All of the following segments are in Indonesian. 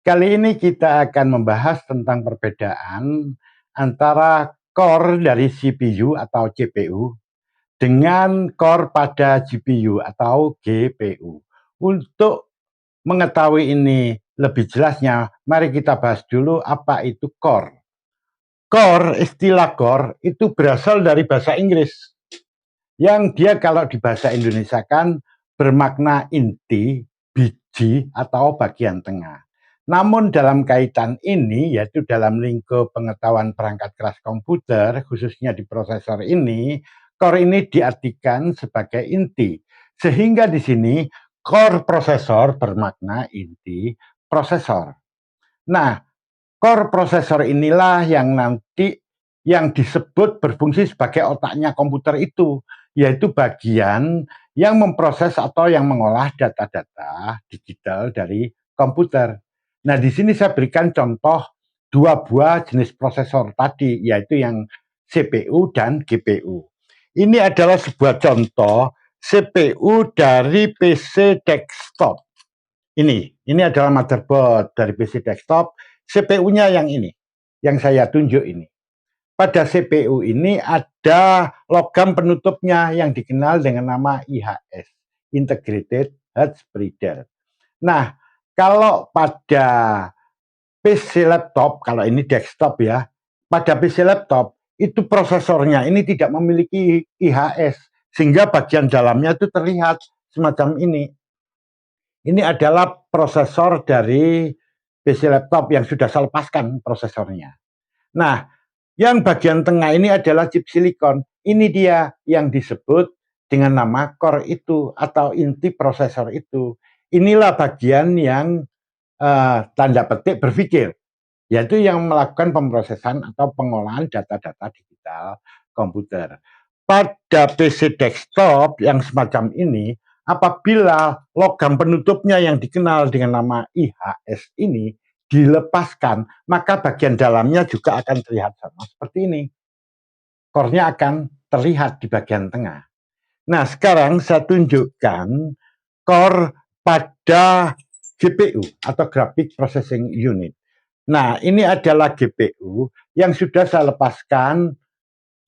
Kali ini kita akan membahas tentang perbedaan antara core dari CPU atau CPU dengan core pada GPU atau GPU. Untuk mengetahui ini lebih jelasnya, mari kita bahas dulu apa itu core. Istilah core itu berasal dari bahasa Inggris, yang dia kalau di bahasa Indonesia kan bermakna inti, biji, atau bagian tengah. Namun dalam kaitan ini, yaitu dalam lingkup pengetahuan perangkat keras komputer, khususnya di prosesor ini, core ini diartikan sebagai inti. Sehingga di sini core prosesor bermakna inti prosesor. Nah, core prosesor inilah yang nanti yang disebut berfungsi sebagai otaknya komputer itu, yaitu bagian yang memproses atau yang mengolah data-data digital dari komputer. Nah, di sini saya berikan contoh dua buah jenis prosesor tadi, yaitu yang CPU dan GPU. Ini adalah sebuah contoh CPU dari PC desktop. Ini adalah motherboard dari PC desktop. CPU-nya yang ini, yang saya tunjuk ini. Pada CPU ini ada logam penutupnya yang dikenal dengan nama IHS, Integrated Head Spreader. Nah, kalau pada PC laptop, kalau ini desktop ya, pada PC laptop itu prosesornya ini tidak memiliki IHS, sehingga bagian dalamnya itu terlihat semacam ini. Ini adalah prosesor dari PC laptop yang sudah saya lepaskan prosesornya. Nah, yang bagian tengah ini adalah chip silikon. Ini dia yang disebut dengan nama core itu atau inti prosesor itu. Inilah bagian yang tanda petik berpikir, yaitu yang melakukan pemrosesan atau pengolahan data-data digital komputer. Pada PC desktop yang semacam ini, apabila logam penutupnya yang dikenal dengan nama IHS ini dilepaskan, maka bagian dalamnya juga akan terlihat sama seperti ini. Core-nya akan terlihat di bagian tengah. Nah, sekarang saya tunjukkan core pada GPU atau Graphic Processing Unit. Nah, ini adalah GPU yang sudah saya lepaskan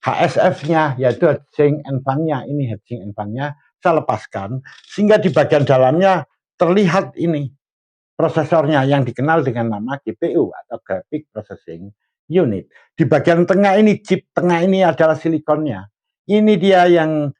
HSF-nya, yaitu heatsink and fan-nya. Ini heatsink and fan-nya saya lepaskan, sehingga di bagian dalamnya terlihat ini prosesornya yang dikenal dengan nama GPU atau Graphic Processing Unit. Di bagian tengah ini, chip tengah ini adalah silikonnya. Ini dia yang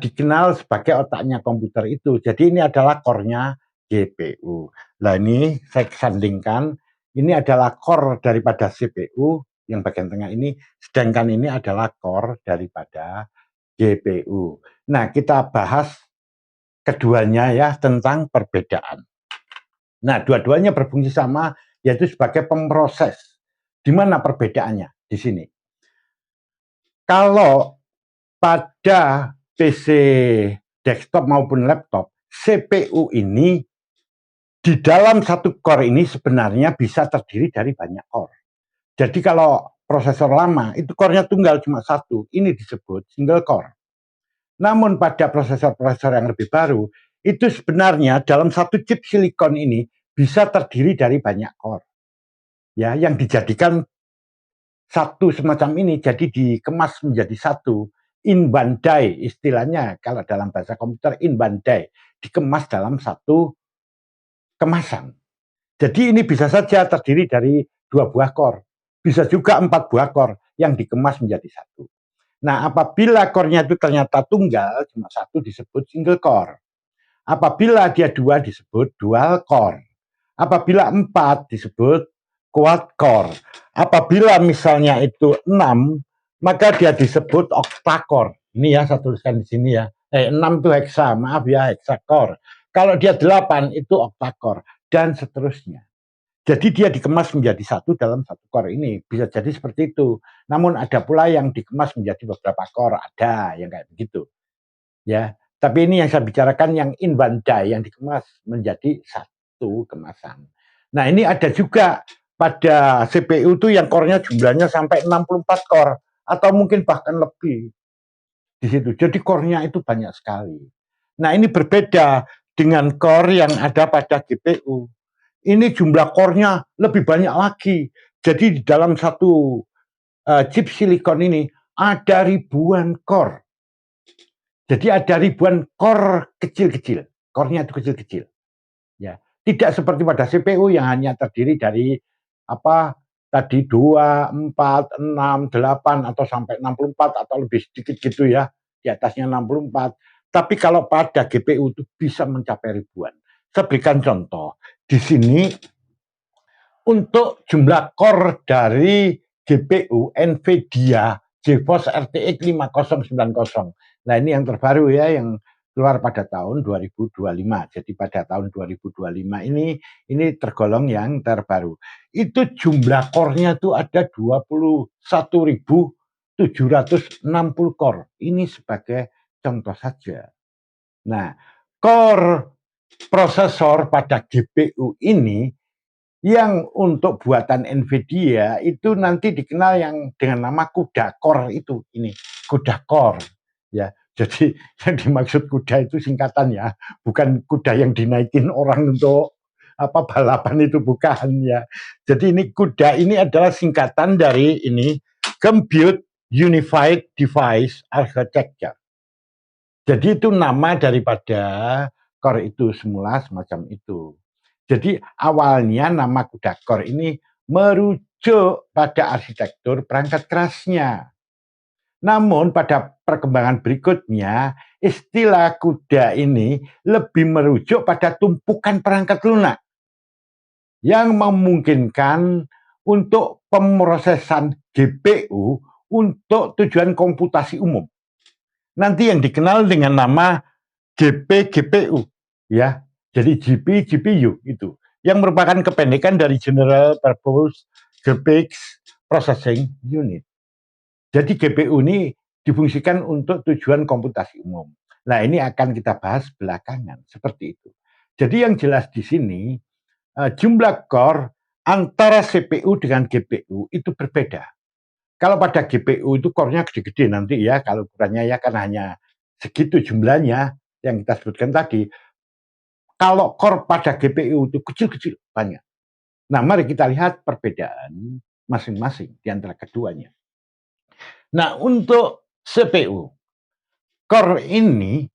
dikenal sebagai otaknya komputer itu. Jadi ini adalah core-nya GPU. Nah, ini saya sandingkan. Ini adalah core daripada CPU yang bagian tengah ini, sedangkan ini adalah core daripada GPU. Nah, kita bahas keduanya ya tentang perbedaan. Nah, dua-duanya berfungsi sama, yaitu sebagai pemproses. Di mana perbedaannya? Di sini. Kalau pada PC desktop maupun laptop, CPU ini di dalam satu core ini sebenarnya bisa terdiri dari banyak core. Jadi kalau prosesor lama itu core-nya tunggal cuma satu, ini disebut single core. Namun pada prosesor-prosesor yang lebih baru, itu sebenarnya dalam satu chip silikon ini bisa terdiri dari banyak core. Ya, yang dijadikan satu semacam ini, jadi dikemas menjadi satu. In one die istilahnya, kalau dalam bahasa komputer in one die, dikemas dalam satu kemasan. Jadi ini bisa saja terdiri dari 2 buah core, bisa juga 4 buah core yang dikemas menjadi satu. Nah, apabila core-nya itu ternyata tunggal, cuma satu disebut single core. Apabila dia 2 disebut dual core. Apabila 4 disebut quad core. Apabila misalnya itu 6, maka dia disebut octa core. Ini ya, saya tuliskan di sini ya. 6 itu hexa, maaf ya, hexa core. Kalau dia 8 itu octa core dan seterusnya. Jadi dia dikemas menjadi satu dalam satu core ini. Bisa jadi seperti itu. Namun ada pula yang dikemas menjadi beberapa core, ada yang kayak begitu. Ya, tapi ini yang saya bicarakan yang in one die, yang dikemas menjadi satu kemasan. Nah, ini ada juga pada CPU itu yang core-nya jumlahnya sampai 64 core atau mungkin bahkan lebih di situ. Jadi core-nya itu banyak sekali. Nah, ini berbeda dengan core yang ada pada GPU. ini jumlah core-nya lebih banyak lagi. Jadi di dalam satu chip silikon ini ada ribuan core. Jadi ada ribuan core kecil-kecil. Core-nya itu kecil-kecil. Ya, tidak seperti pada CPU yang hanya terdiri dari apa tadi 2, 4, 6, 8 atau sampai 64 atau lebih sedikit gitu ya. Di atasnya 64. Tapi kalau pada GPU itu bisa mencapai ribuan. Saya berikan contoh. Di sini untuk jumlah core dari GPU NVIDIA GeForce RTX 5090. Nah, ini yang terbaru ya, yang keluar pada tahun 2025. Jadi pada tahun 2025 ini tergolong yang terbaru. Itu jumlah core-nya itu ada 21.760 core. Ini sebagai contoh saja. Nah, core prosesor pada GPU ini yang untuk buatan NVIDIA itu nanti dikenal yang dengan nama kuda core itu, ini kuda core ya. Jadi yang dimaksud kuda itu singkatan ya, bukan kuda yang dinaikin orang untuk apa balapan, itu bukan ya. Jadi ini kuda ini adalah singkatan dari ini Compute Unified Device Architecture. Jadi itu nama daripada core itu semula semacam itu. Jadi awalnya nama kuda core ini merujuk pada arsitektur perangkat kerasnya. Namun pada perkembangan berikutnya, istilah kuda ini lebih merujuk pada tumpukan perangkat lunak yang memungkinkan untuk pemrosesan GPU untuk tujuan komputasi umum. Nanti yang dikenal dengan nama GPU ya. Jadi GPU itu yang merupakan kependekan dari General Purpose Graphics Processing Unit. Jadi GPU ini difungsikan untuk tujuan komputasi umum. Nah, ini akan kita bahas belakangan seperti itu. Jadi yang jelas di sini jumlah core antara CPU dengan GPU itu berbeda. Kalau pada GPU itu core-nya gede-gede nanti ya, kalau ukurannya ya kan hanya segitu jumlahnya yang kita sebutkan tadi. Kalau core pada GPU itu kecil-kecil banyak. Nah, mari kita lihat perbedaan masing-masing di antara keduanya. Nah, untuk CPU, core ini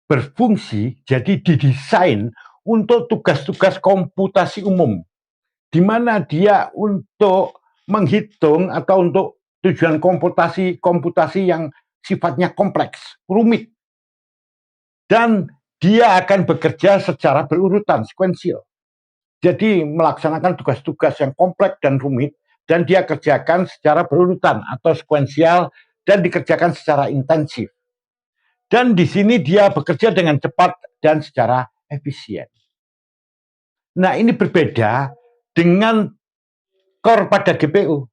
berfungsi jadi didesain untuk tugas-tugas komputasi umum, di mana dia untuk menghitung atau untuk tujuan komputasi yang sifatnya kompleks, rumit, dan dia akan bekerja secara berurutan, sekuensial. Jadi melaksanakan tugas-tugas yang kompleks dan rumit, dan dia kerjakan secara berurutan atau sekuensial, dan dikerjakan secara intensif. Dan di sini dia bekerja dengan cepat dan secara efisien. Nah, ini berbeda dengan core pada GPU.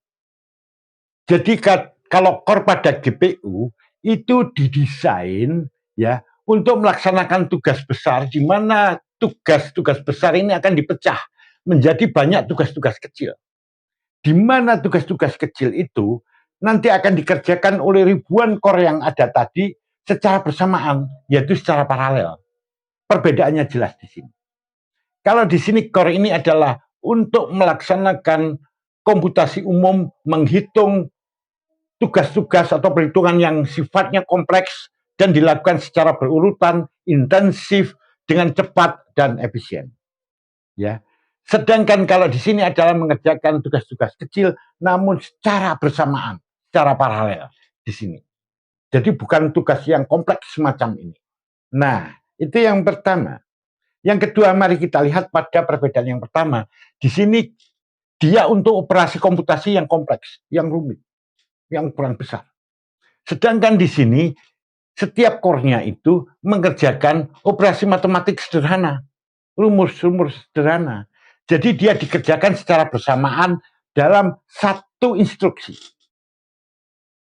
Jadi kalau core pada GPU itu didesain ya untuk melaksanakan tugas besar, di mana tugas-tugas besar ini akan dipecah menjadi banyak tugas-tugas kecil. Di mana tugas-tugas kecil itu nanti akan dikerjakan oleh ribuan core yang ada tadi secara bersamaan, yaitu secara paralel. Perbedaannya jelas di sini. Kalau di sini core ini adalah untuk melaksanakan komputasi umum, menghitung tugas-tugas atau perhitungan yang sifatnya kompleks dan dilakukan secara berurutan, intensif, dengan cepat dan efisien. Ya. Sedangkan kalau di sini adalah mengerjakan tugas-tugas kecil, namun secara bersamaan, secara paralel di sini. Jadi bukan tugas yang kompleks semacam ini. Nah, itu yang pertama. Yang kedua, mari kita lihat pada perbedaan yang pertama. Di sini dia untuk operasi komputasi yang kompleks, yang rumit, yang ukuran besar. Sedangkan di sini setiap core-nya itu mengerjakan operasi matematik sederhana, rumus-rumus sederhana. Jadi dia dikerjakan secara bersamaan dalam satu instruksi.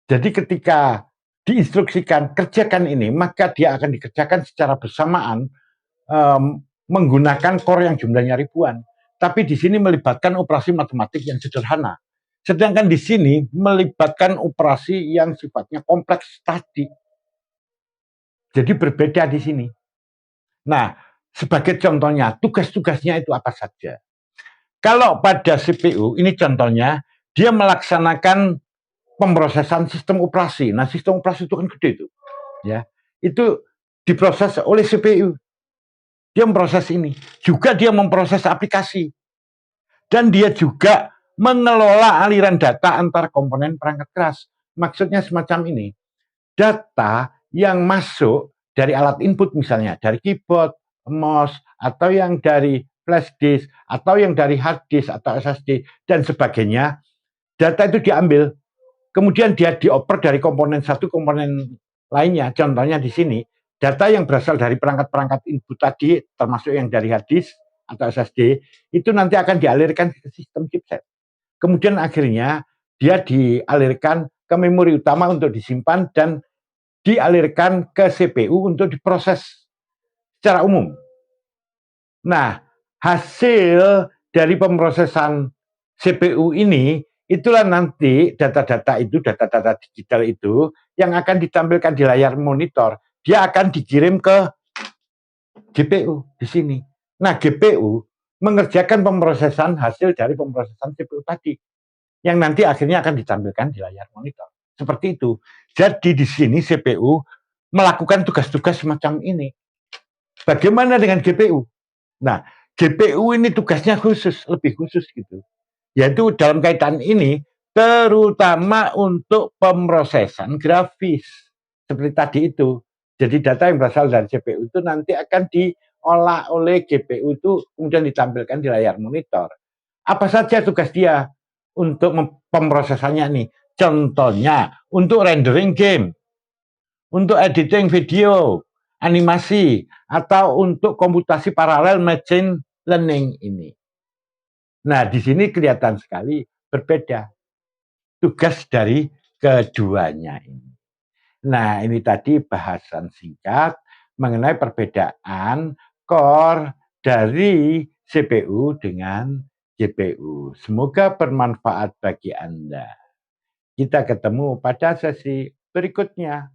Jadi ketika diinstruksikan kerjakan ini, maka dia akan dikerjakan secara bersamaan menggunakan core yang jumlahnya ribuan. Tapi di sini melibatkan operasi matematik yang sederhana. Sedangkan di sini melibatkan operasi yang sifatnya kompleks tadi. Jadi berbeda di sini. Nah, Sebagai contohnya, tugas-tugasnya itu apa saja. Kalau pada CPU, ini contohnya, dia melaksanakan pemrosesan sistem operasi. Nah, sistem operasi itu kan gede itu. Ya, itu diproses oleh CPU. Dia memproses ini. Juga dia memproses aplikasi. Dan dia juga mengelola aliran data antar komponen perangkat keras. Maksudnya semacam ini. Data yang masuk dari alat input misalnya, dari keyboard, mouse, atau yang dari flash disk, atau yang dari hard disk atau SSD, dan sebagainya, data itu diambil, kemudian dia dioper dari komponen satu komponen lainnya. Contohnya di sini, data yang berasal dari perangkat-perangkat input tadi, termasuk yang dari hard disk atau SSD, itu nanti akan dialirkan ke sistem chipset. Kemudian akhirnya dia dialirkan ke memori utama untuk disimpan dan dialirkan ke CPU untuk diproses secara umum. Nah, hasil dari pemrosesan CPU ini, itulah nanti data-data itu, data-data digital itu, yang akan ditampilkan di layar monitor. Dia akan dikirim ke GPU di sini. Nah, GPU mengerjakan pemrosesan hasil dari pemrosesan CPU tadi, yang nanti akhirnya akan ditampilkan di layar monitor. Seperti itu. Jadi di sini CPU melakukan tugas-tugas semacam ini. Bagaimana dengan GPU? Nah, GPU ini tugasnya khusus, lebih khusus gitu. Yaitu dalam kaitan ini, terutama untuk pemrosesan grafis. Seperti tadi itu. Jadi data yang berasal dari CPU itu nanti akan diolah oleh GPU itu, kemudian ditampilkan di layar monitor. Apa saja tugas dia untuk pemrosesannya nih? Contohnya, untuk rendering game, untuk editing video, animasi, atau untuk komputasi paralel machine learning ini. Nah, di sini kelihatan sekali berbeda tugas dari keduanya ini. Nah, ini tadi bahasan singkat mengenai perbedaan core dari CPU dengan GPU. Semoga bermanfaat bagi Anda. Kita ketemu pada sesi berikutnya.